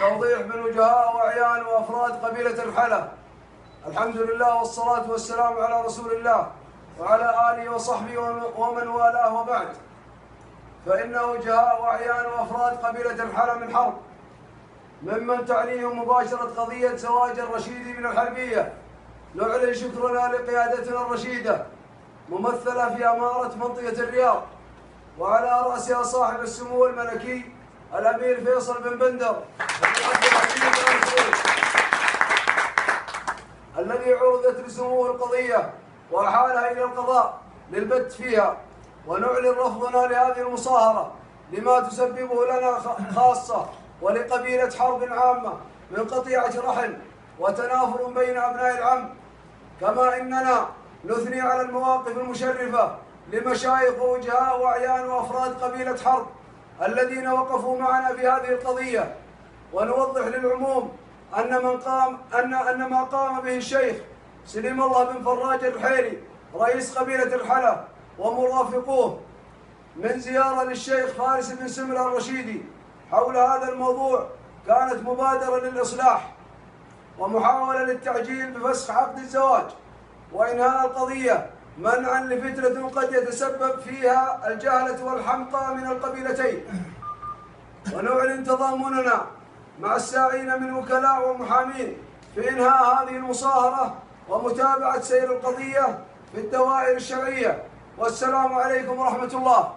توضيح من وجهاء وأعيان وأفراد قبيلة الحلا. الحمد لله والصلاة والسلام على رسول الله وعلى آله وصحبه ومن والاه، وبعد، فإن وجهاء وأعيان وأفراد قبيلة الحلا من حرب ممن تعنيهم مباشرة قضية زواج الرشيدي من الحربية. نعلن شكرنا لقيادتنا الرشيدة ممثلة في أمارة منطقة الرياض، وعلى رأسها صاحب السمو الملكي الأمير فيصل بن بندر الذي عرضت لسموه القضية وأحالها إلى القضاء للبت فيها. ونعلن رفضنا لهذه المصاهرة لما تسببه لنا خاصة ولقبيلة حرب عامة من قطيعة رحم وتنافر بين أبناء العم. كما إننا نثني على المواقف المشرفة لمشايخ ووجهاء وأعيان وأفراد قبيلة حرب الذين وقفوا معنا في هذه القضية. ونوضح للعموم أن ما قام به الشيخ سليم الله بن فراج الرحيلي رئيس قبيلة الحلا ومرافقوه من زيارة للشيخ فارس بن سمرة الرشيدي حول هذا الموضوع كانت مبادرة للإصلاح ومحاولة للتعجيل بفسخ عقد الزواج وإنهاء القضية، منعا لفتنة قد يتسبب فيها الجهلة والحمقى من القبيلتين. ونعلن تضامننا مع الساعين من وكلاء ومحامين في إنهاء هذه المصاهرة ومتابعة سير القضية في الدوائر الشرعية. والسلام عليكم ورحمة الله.